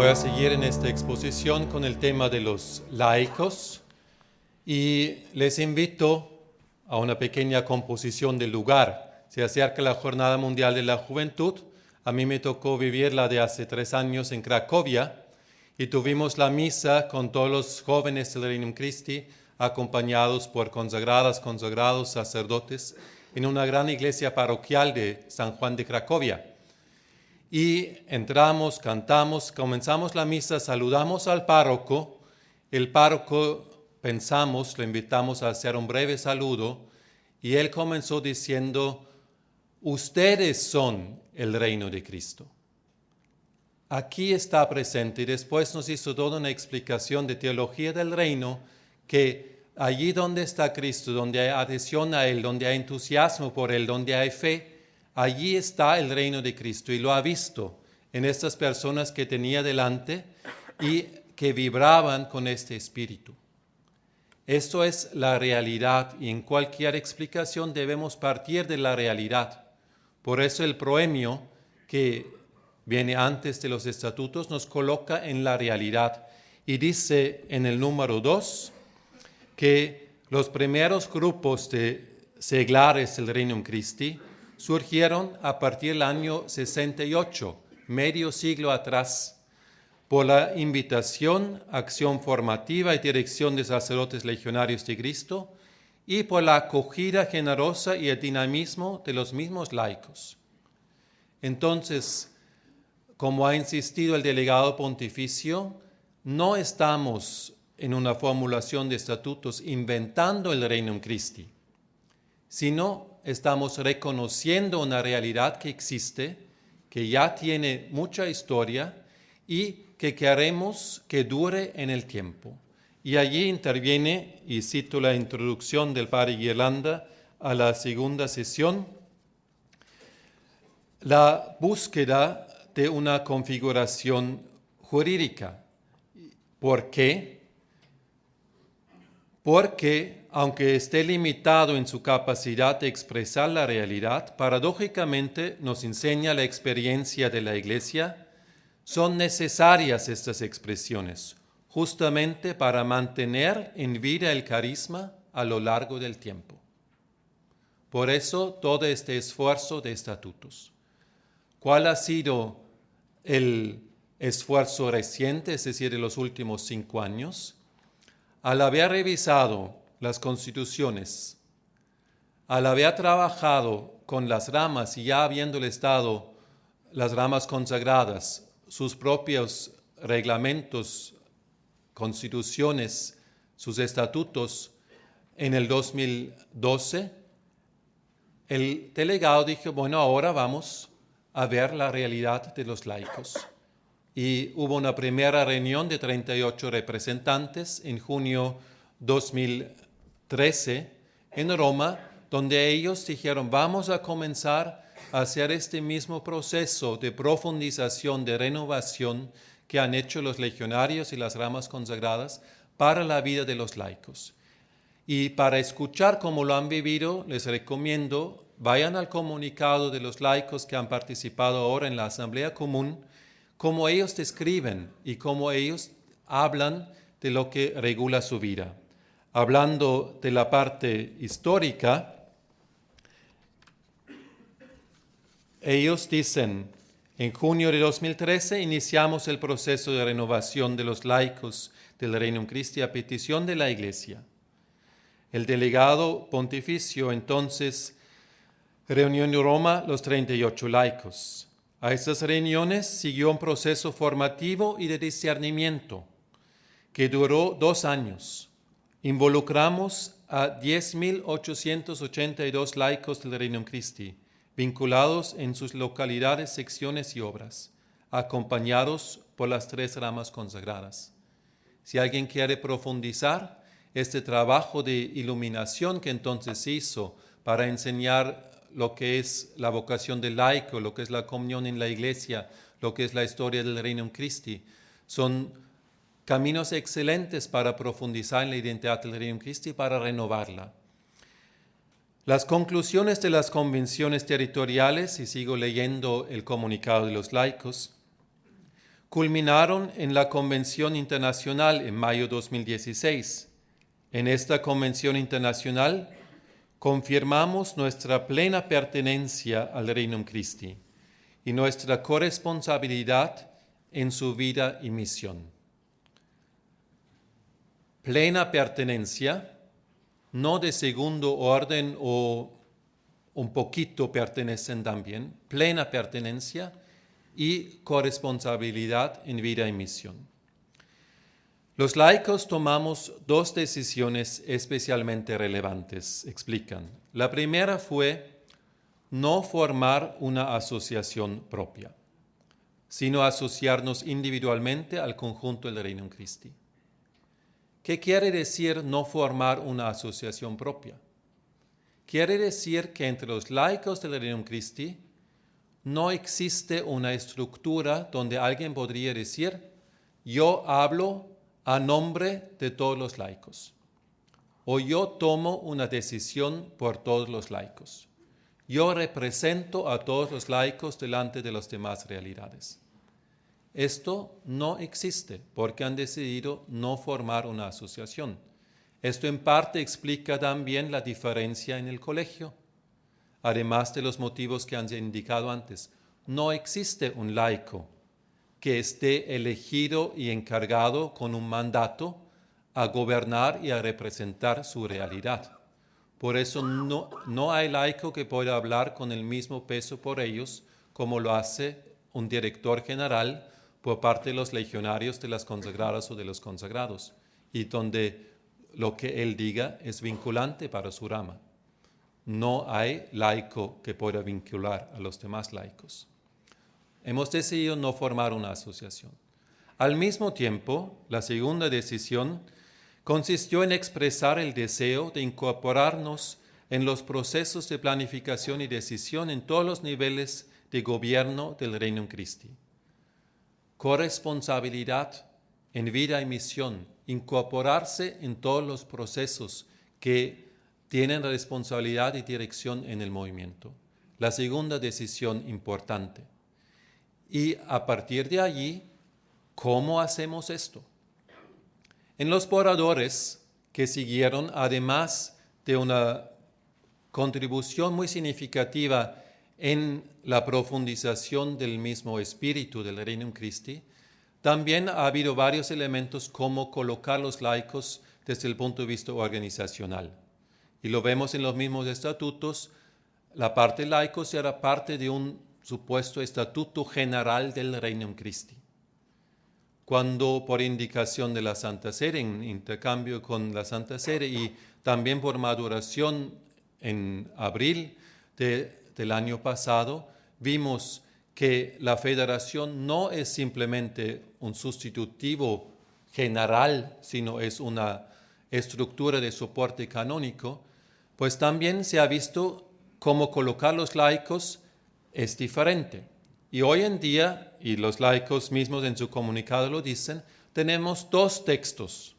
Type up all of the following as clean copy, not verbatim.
Voy a seguir en esta exposición con el tema de los laicos y les invito a una pequeña composición del lugar. Se acerca la Jornada Mundial de la Juventud. A mí me tocó vivirla de hace 3 años en Cracovia y tuvimos la misa con todos los jóvenes del Regnum Christi acompañados por consagradas, consagrados, sacerdotes en una gran iglesia parroquial de San Juan de Cracovia. Y entramos, cantamos, comenzamos la misa, saludamos al párroco. El párroco, pensamos, lo invitamos a hacer un breve saludo y él comenzó diciendo: ustedes son el reino de Cristo. Aquí está presente y después nos hizo toda una explicación de teología del reino, que allí donde está Cristo, donde hay adhesión a Él, donde hay entusiasmo por Él, donde hay fe, allí está el reino de Cristo y lo ha visto en estas personas que tenía delante y que vibraban con este espíritu. Esto es la realidad y en cualquier explicación debemos partir de la realidad. Por eso el proemio que viene antes de los estatutos nos coloca en la realidad y dice en el número 2 que los primeros grupos de seglares del Regnum Christi surgieron a partir del año 68, medio siglo atrás, por la invitación, acción formativa y dirección de sacerdotes legionarios de Cristo y por la acogida generosa y el dinamismo de los mismos laicos. Entonces, como ha insistido el delegado pontificio, no estamos en una formulación de estatutos inventando el Regnum Christi, sino estamos reconociendo una realidad que existe, que ya tiene mucha historia y que queremos que dure en el tiempo. Y allí interviene, y cito la introducción del padre Guirlanda a la segunda sesión, la búsqueda de una configuración jurídica. ¿Por qué? Porque, aunque esté limitado en su capacidad de expresar la realidad, paradójicamente nos enseña la experiencia de la Iglesia, son necesarias estas expresiones, justamente para mantener en vida el carisma a lo largo del tiempo. Por eso todo este esfuerzo de estatutos. ¿Cuál ha sido el esfuerzo reciente, es decir, de los últimos 5 años? Al haber revisado las constituciones, al haber trabajado con las ramas y ya habiéndole estado las ramas consagradas, sus propios reglamentos, constituciones, sus estatutos en el 2012, el delegado dijo, bueno, ahora vamos a ver la realidad de los laicos. Y hubo una primera reunión de 38 representantes en junio 2013 en Roma, donde ellos dijeron, vamos a comenzar a hacer este mismo proceso de profundización, de renovación que han hecho los legionarios y las ramas consagradas para la vida de los laicos. Y para escuchar cómo lo han vivido, les recomiendo, vayan al comunicado de los laicos que han participado ahora en la Asamblea Común, cómo ellos describen y cómo ellos hablan de lo que regula su vida. Hablando de la parte histórica, ellos dicen, en junio de 2013 iniciamos el proceso de renovación de los laicos del Regnum Christi a petición de la Iglesia. El delegado pontificio entonces reunió en Roma los 38 laicos. A estas reuniones siguió un proceso formativo y de discernimiento que duró 2 años. Involucramos a 10.882 laicos del Regnum Christi, vinculados en sus localidades, secciones y obras, acompañados por las 3 ramas consagradas. Si alguien quiere profundizar este trabajo de iluminación que entonces se hizo para enseñar lo que es la vocación del laico, lo que es la comunión en la Iglesia, lo que es la historia del Regnum Christi, son caminos excelentes para profundizar en la identidad del Regnum Christi y para renovarla. Las conclusiones de las convenciones territoriales, y sigo leyendo el comunicado de los laicos, culminaron en la Convención Internacional en mayo de 2016. En esta Convención Internacional confirmamos nuestra plena pertenencia al Regnum Christi y nuestra corresponsabilidad en su vida y misión. Plena pertenencia, no de segundo orden o un poquito pertenecen también, plena pertenencia y corresponsabilidad en vida y misión. Los laicos tomamos dos decisiones especialmente relevantes, explican. La primera fue no formar una asociación propia, sino asociarnos individualmente al conjunto del Regnum Christi. ¿Qué quiere decir no formar una asociación propia? Quiere decir que entre los laicos del Regnum Christi no existe una estructura donde alguien podría decir, yo hablo a nombre de todos los laicos, o yo tomo una decisión por todos los laicos. Yo represento a todos los laicos delante de las demás realidades. Esto no existe porque han decidido no formar una asociación. Esto en parte explica también la diferencia en el colegio. Además de los motivos que han indicado antes, no existe un laico que esté elegido y encargado con un mandato a gobernar y a representar su realidad. Por eso no hay laico que pueda hablar con el mismo peso por ellos como lo hace un director general por parte de los legionarios de las consagradas o de los consagrados, y donde lo que él diga es vinculante para su rama. No hay laico que pueda vincular a los demás laicos. Hemos decidido no formar una asociación. Al mismo tiempo, la segunda decisión consistió en expresar el deseo de incorporarnos en los procesos de planificación y decisión en todos los niveles de gobierno del Regnum Christi. Corresponsabilidad en vida y misión, incorporarse en todos los procesos que tienen responsabilidad y dirección en el movimiento. La segunda decisión importante. Y a partir de allí, ¿cómo hacemos esto? En los oradores que siguieron, además de una contribución muy significativa en la profundización del mismo espíritu del Regnum Christi, también ha habido varios elementos como colocar los laicos desde el punto de vista organizacional. Y lo vemos en los mismos estatutos. La parte laicos era parte de un supuesto estatuto general del Regnum Christi. Cuando por indicación de la Santa Sede, en intercambio con la Santa Sede y también por maduración en abril del año pasado, vimos que la federación no es simplemente un sustitutivo general, sino es una estructura de soporte canónico, pues también se ha visto cómo colocar los laicos es diferente. Y hoy en día, y los laicos mismos en su comunicado lo dicen, tenemos dos textos,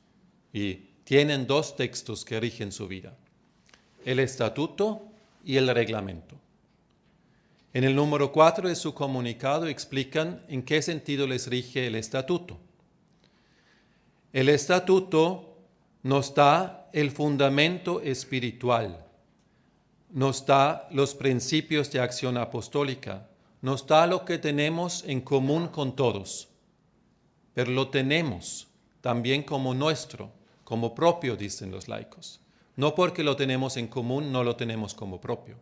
y tienen dos textos que rigen su vida: el estatuto y el reglamento. En el número 4 de su comunicado explican en qué sentido les rige el estatuto. El estatuto nos da el fundamento espiritual, nos da los principios de acción apostólica, nos da lo que tenemos en común con todos, pero lo tenemos también como nuestro, como propio, dicen los laicos. No porque lo tenemos en común, no lo tenemos como propio.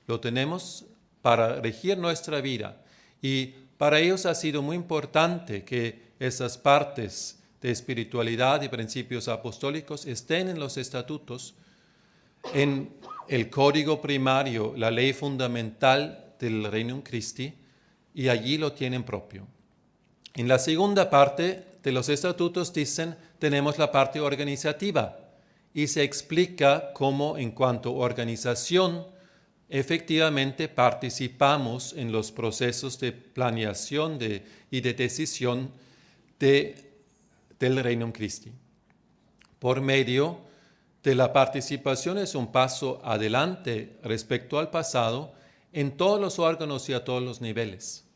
Lo tenemos para regir nuestra vida, y para ellos ha sido muy importante que esas partes de espiritualidad y principios apostólicos estén en los estatutos, en el código primario, la ley fundamental del Regnum Christi, y allí lo tienen propio. En la segunda parte de los estatutos dicen, tenemos la parte organizativa, y se explica cómo en cuanto a organización efectivamente participamos en los procesos de planeación y de decisión del Regnum Christi. Por medio de la participación es un paso adelante respecto al pasado en todos los órganos y a todos los niveles.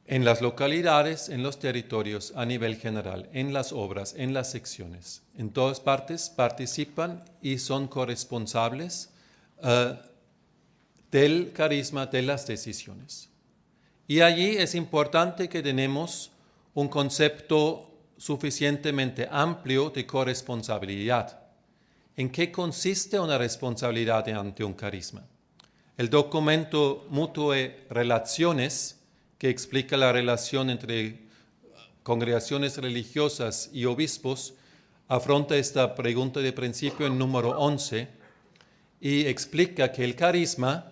en las localidades, en los territorios, a nivel general, en las obras, en las secciones. En todas partes participan y son corresponsables del carisma de las decisiones. Y allí es importante que tenemos un concepto suficientemente amplio de corresponsabilidad. ¿En qué consiste una responsabilidad ante un carisma? El documento Mutue Relaciones, que explica la relación entre congregaciones religiosas y obispos, afronta esta pregunta de principio en número 11 y explica que el carisma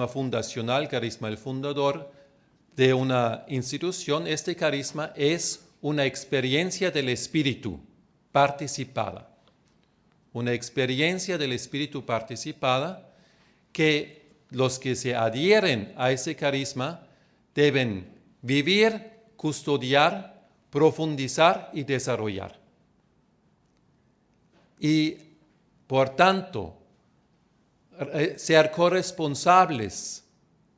fundacional, el carisma del fundador de una institución, este carisma es una experiencia del Espíritu participada. Una experiencia del Espíritu participada que los que se adhieren a ese carisma deben vivir, custodiar, profundizar y desarrollar. Y, por tanto, ser corresponsables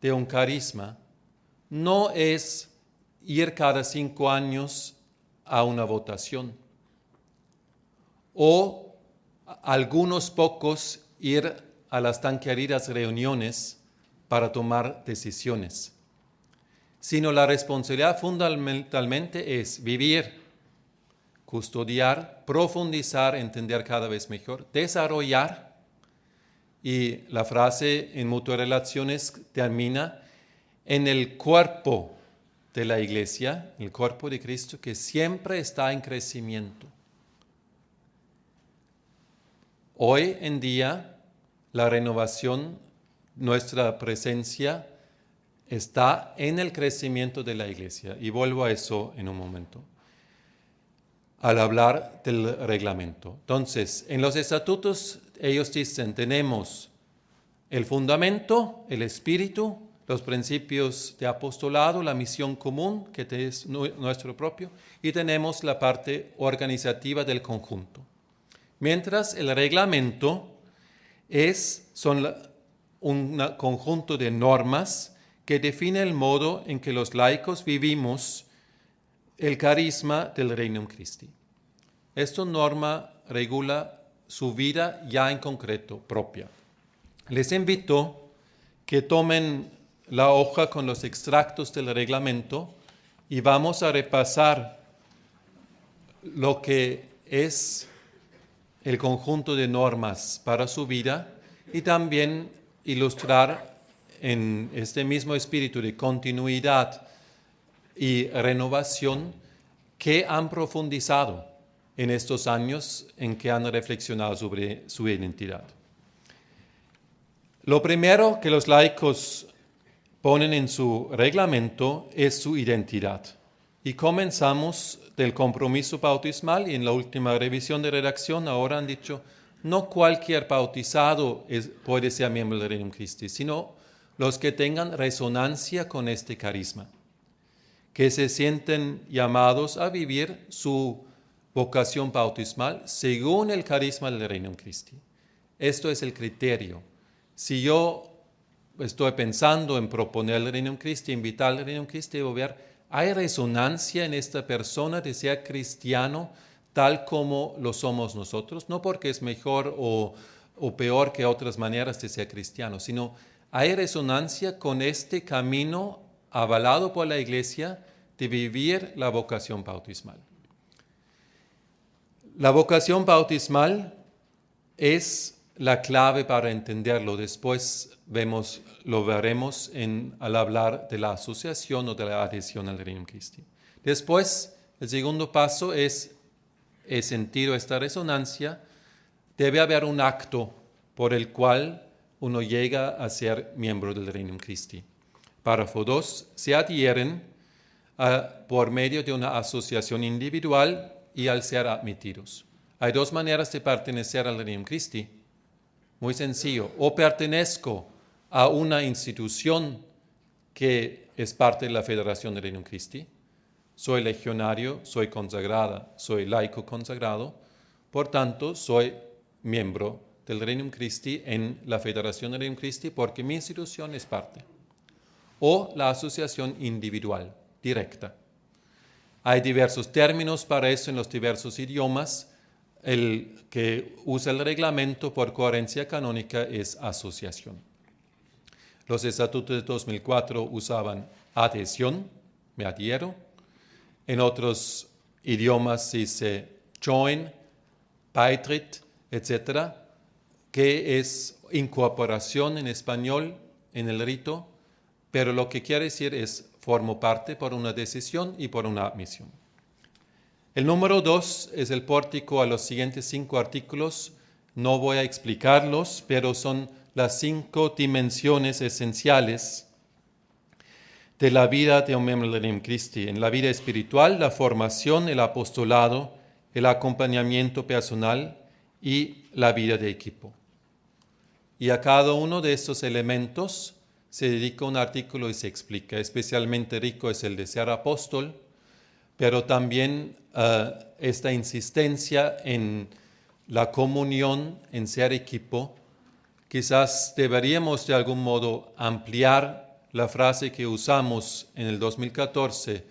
de un carisma no es ir cada 5 años a una votación o algunos pocos ir a las tan queridas reuniones para tomar decisiones, sino la responsabilidad fundamentalmente es vivir, custodiar, profundizar, entender cada vez mejor, desarrollar. Y la frase en Mutue Relaciones termina en el cuerpo de la Iglesia, el cuerpo de Cristo, que siempre está en crecimiento. Hoy en día, la renovación, nuestra presencia, está en el crecimiento de la Iglesia. Y vuelvo a eso en un momento, al hablar del reglamento. Entonces, en los estatutos, ellos dicen, tenemos el fundamento, el espíritu, los principios de apostolado, la misión común, que es nuestro propio, y tenemos la parte organizativa del conjunto. Mientras el reglamento son un conjunto de normas que define el modo en que los laicos vivimos el carisma del Regnum Christi. Esta norma regula su vida ya en concreto, propia. Les invito que tomen la hoja con los extractos del reglamento y vamos a repasar lo que es el conjunto de normas para su vida y también ilustrar en este mismo espíritu de continuidad y renovación que han profundizado en estos años en que han reflexionado sobre su identidad. Lo primero que los laicos ponen en su reglamento es su identidad. Y comenzamos del compromiso bautismal y en la última revisión de redacción ahora han dicho, no cualquier bautizado puede ser miembro del Regnum Christi, sino los que tengan resonancia con este carisma, que se sienten llamados a vivir su vocación bautismal según el carisma del Regnum Christi. Esto es el criterio. Si yo estoy pensando en proponer el Regnum Christi, invitar al Regnum Christi, debo ver, ¿hay resonancia en esta persona de ser cristiano tal como lo somos nosotros? No porque es mejor o peor que otras maneras de ser cristiano, sino hay resonancia con este camino avalado por la Iglesia de vivir la vocación bautismal. La vocación bautismal es la clave para entenderlo. Después lo veremos al hablar de la asociación o de la adhesión al Regnum Christi. Después, el segundo paso es sentir esta resonancia. Debe haber un acto por el cual uno llega a ser miembro del Regnum Christi. Párrafo 2. Se adhieren por medio de una asociación individual y al ser admitidos. Hay 2 maneras de pertenecer al Regnum Christi. Muy sencillo. O pertenezco a una institución que es parte de la Federación del Regnum Christi. Soy legionario, soy consagrada, soy laico consagrado. Por tanto, soy miembro del Regnum Christi en la Federación del Regnum Christi porque mi institución es parte. o la asociación individual, directa. Hay diversos términos para eso en los diversos idiomas. El que usa el reglamento por coherencia canónica es asociación. Los estatutos de 2004 usaban adhesión, me adhiero. En otros idiomas se dice join, Beitritt, etc., que es incorporación en español en el rito, pero lo que quiere decir es formo parte por una decisión y por una admisión. El número 2 es el pórtico a los siguientes 5 artículos. No voy a explicarlos, pero son las 5 dimensiones esenciales de la vida de un miembro del Redenum Christi. En la vida espiritual, la formación, el apostolado, el acompañamiento personal y la vida de equipo. Y a cada uno de estos elementos se dedica un artículo y se explica. Especialmente rico es el de ser apóstol, pero también esta insistencia en la comunión, en ser equipo. Quizás deberíamos de algún modo ampliar la frase que usamos en el 2014,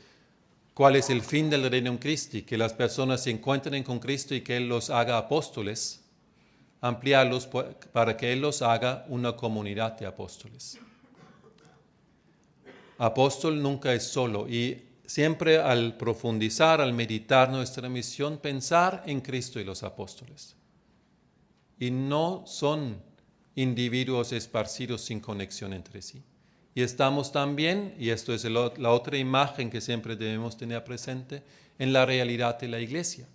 ¿cuál es el fin del Redenum Christi? Que las personas se encuentren con Cristo y que Él los haga apóstoles, ampliarlos para que Él los haga una comunidad de apóstoles. Apóstol nunca es solo y siempre al profundizar, al meditar nuestra misión, pensar en Cristo y los apóstoles. Y no son individuos esparcidos sin conexión entre sí. Y estamos también, y esto es la otra imagen que siempre debemos tener presente, en la realidad de la iglesia.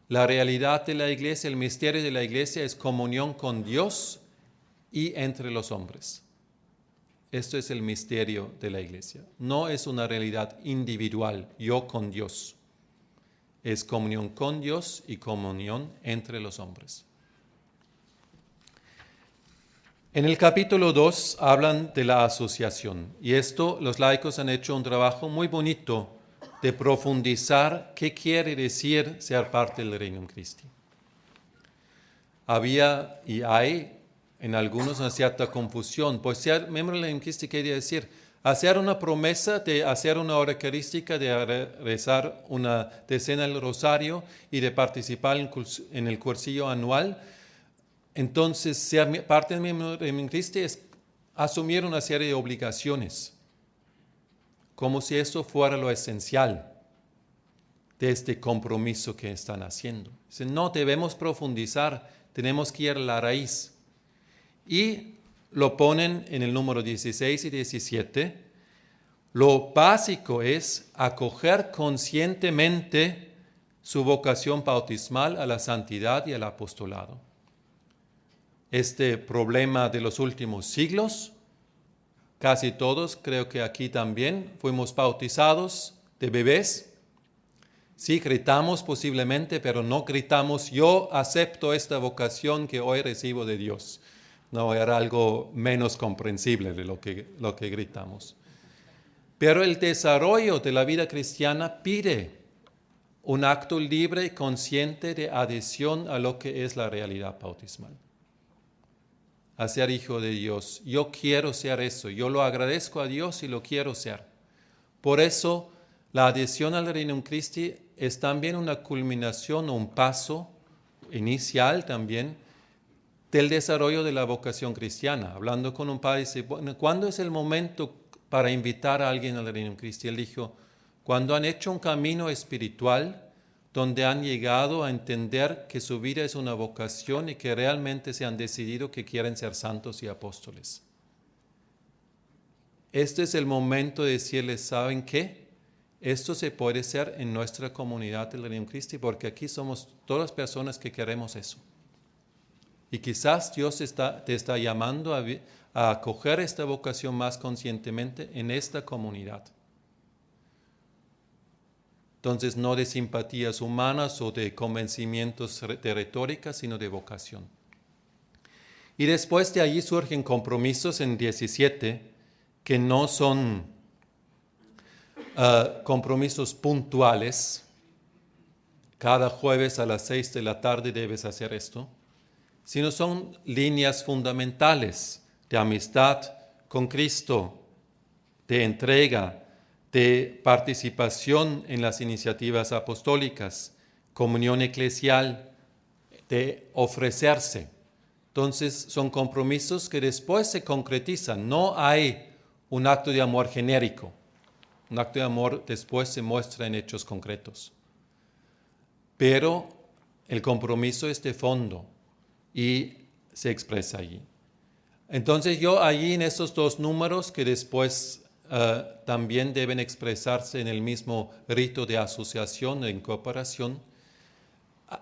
La realidad de la iglesia, el misterio de la iglesia es comunión con Dios y entre los hombres. Esto es el misterio de la iglesia. No es una realidad individual, yo con Dios. Es comunión con Dios y comunión entre los hombres. En el capítulo 2 hablan de la asociación. Y esto los laicos han hecho un trabajo muy bonito de profundizar qué quiere decir ser parte del Redenum Christi. Había y hay en algunos una cierta confusión, pues ser miembro del Redenum Christi quiere decir hacer una promesa de hacer una hora eucarística, de rezar una decena del rosario y de participar en el cursillo anual. Entonces, ser parte del miembro del Redenum Christi es asumir una serie de obligaciones, como si eso fuera lo esencial de este compromiso que están haciendo. No debemos profundizar, tenemos que ir a la raíz. Y lo ponen en el número 16 y 17. Lo básico es acoger conscientemente su vocación bautismal a la santidad y al apostolado. Este problema de los últimos siglos, casi todos, creo que aquí también, fuimos bautizados de bebés. Sí, gritamos posiblemente, pero no gritamos, yo acepto esta vocación que hoy recibo de Dios. No, era algo menos comprensible de lo que gritamos. Pero el desarrollo de la vida cristiana pide un acto libre y consciente de adhesión a lo que es la realidad bautismal. A ser hijo de Dios. Yo quiero ser eso. Yo lo agradezco a Dios y lo quiero ser. Por eso, la adhesión al Redenum Christi es también una culminación o un paso inicial también del desarrollo de la vocación cristiana. Hablando con un padre, dice, bueno, ¿cuándo es el momento para invitar a alguien al Redenum Christi? Él dijo, cuando han hecho un camino espiritual donde han llegado a entender que su vida es una vocación y que realmente se han decidido que quieren ser santos y apóstoles. Este es el momento de decirles, ¿saben qué? Esto se puede hacer en nuestra comunidad del Redenum Christi porque aquí somos todas personas que queremos eso. Y quizás Dios te está llamando a acoger esta vocación más conscientemente en esta comunidad. Entonces, no de simpatías humanas o de convencimientos de retórica, sino de vocación. Y después de allí surgen compromisos en 17 que no son compromisos puntuales. Cada jueves a las 6 de la tarde debes hacer esto, sino son líneas fundamentales de amistad con Cristo, de entrega, de participación en las iniciativas apostólicas, comunión eclesial, de ofrecerse. Entonces son compromisos que después se concretizan. No hay un acto de amor genérico. Un acto de amor después se muestra en hechos concretos. Pero el compromiso es de fondo y se expresa allí. Entonces yo allí en esos dos números que después también deben expresarse en el mismo rito de asociación, de incorporación,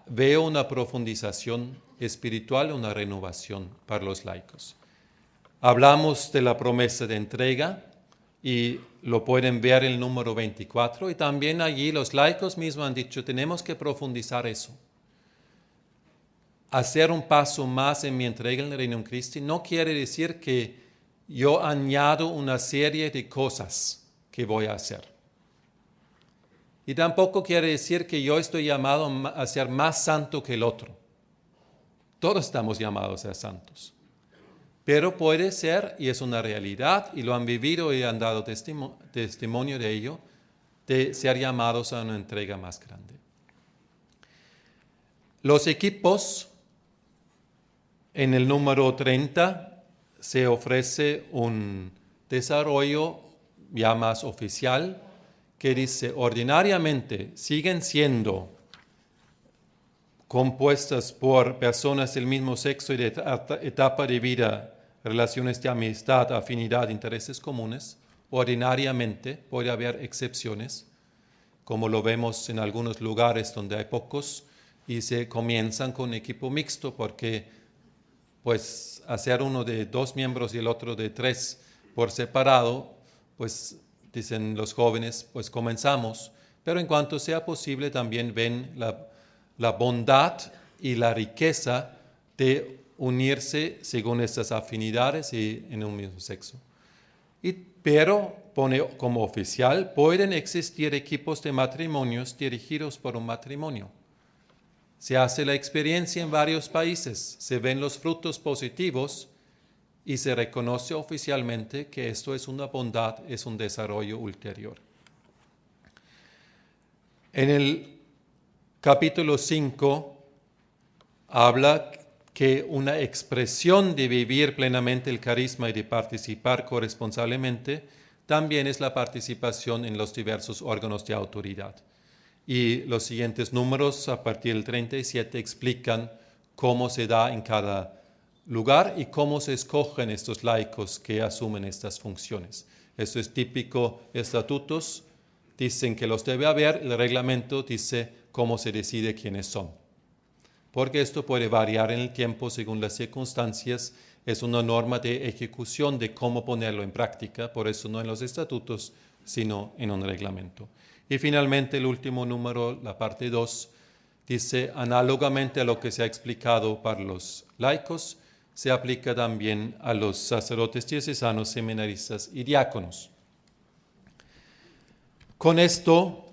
veo una profundización espiritual, una renovación para los laicos. Hablamos de la promesa de entrega y lo pueden ver en el número 24 y también allí los laicos mismos han dicho, tenemos que profundizar eso. Hacer un paso más en mi entrega en el Reino Christi no quiere decir que yo añado una serie de cosas que voy a hacer. Y tampoco quiere decir que yo estoy llamado a ser más santo que el otro. Todos estamos llamados a ser santos. Pero puede ser, y es una realidad, y lo han vivido y han dado testimonio de ello, de ser llamados a una entrega más grande. Los equipos, en el número 30, se ofrece un desarrollo ya más oficial que dice, ordinariamente siguen siendo compuestas por personas del mismo sexo y de etapa de vida, relaciones de amistad, afinidad, intereses comunes. Ordinariamente puede haber excepciones, como lo vemos en algunos lugares donde hay pocos y se comienzan con equipo mixto porque pues hacer uno de 2 miembros y el otro de 3 por separado, pues dicen los jóvenes, pues comenzamos, pero en cuanto sea posible también ven la bondad y la riqueza de unirse según estas afinidades y en un mismo sexo. Pero pone como oficial, pueden existir equipos de matrimonios dirigidos por un matrimonio. Se hace la experiencia en varios países, se ven los frutos positivos y se reconoce oficialmente que esto es una bondad, es un desarrollo ulterior. En el capítulo 5 habla que una expresión de vivir plenamente el carisma y de participar corresponsablemente también es la participación en los diversos órganos de autoridad. Y los siguientes números, a partir del 37, explican cómo se da en cada lugar y cómo se escogen estos laicos que asumen estas funciones. Esto es típico, estatutos dicen que los debe haber, el reglamento dice cómo se decide quiénes son. Porque esto puede variar en el tiempo según las circunstancias, es una norma de ejecución de cómo ponerlo en práctica, por eso no en los estatutos, sino en un reglamento. Y finalmente el último número, la parte 2, dice, análogamente a lo que se ha explicado para los laicos, se aplica también a los sacerdotes diocesanos, seminaristas y diáconos. Con esto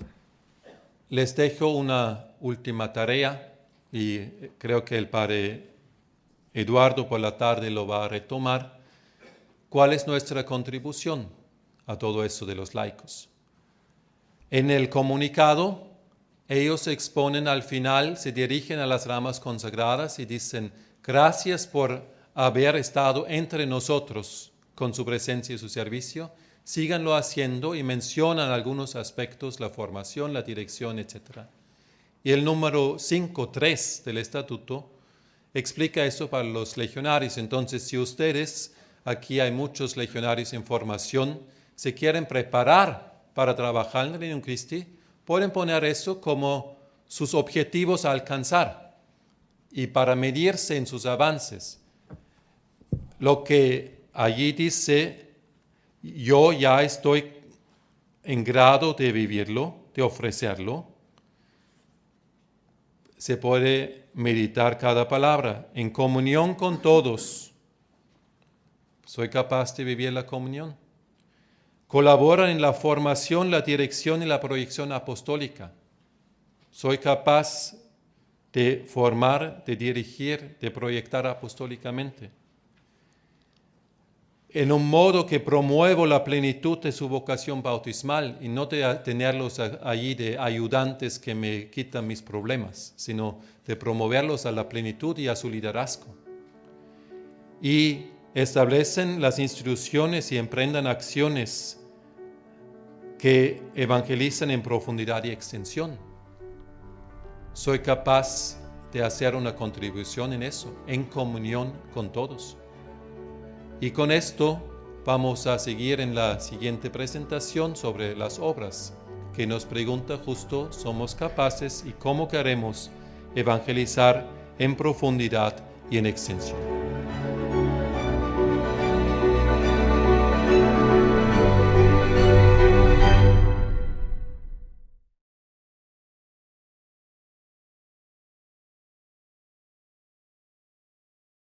les dejo una última tarea y creo que el padre Eduardo por la tarde lo va a retomar. ¿Cuál es nuestra contribución a todo eso de los laicos? En el comunicado, ellos exponen al final, se dirigen a las ramas consagradas y dicen, gracias por haber estado entre nosotros con su presencia y su servicio, síganlo haciendo y mencionan algunos aspectos, la formación, la dirección, etc. Y el número 5.3 del estatuto explica eso para los legionarios. Entonces, si ustedes, aquí hay muchos legionarios en formación, se quieren preparar para trabajar en el Reino Christi, pueden poner eso como sus objetivos a alcanzar y para medirse en sus avances. Lo que allí dice, yo ya estoy en grado de vivirlo, de ofrecerlo. Se puede meditar cada palabra en comunión con todos. ¿Soy capaz de vivir la comunión? Colaboran en la formación, la dirección y la proyección apostólica. Soy capaz de formar, de dirigir, de proyectar apostólicamente. en un modo que promuevo la plenitud de su vocación bautismal y no de tenerlos allí de ayudantes que me quitan mis problemas, sino de promoverlos a la plenitud y a su liderazgo. Y establecen las instituciones y emprendan acciones que evangelizan en profundidad y extensión. Soy capaz de hacer una contribución en eso, en comunión con todos. Y con esto vamos a seguir en la siguiente presentación sobre las obras, que nos pregunta justo, ¿somos capaces y cómo queremos evangelizar en profundidad y en extensión?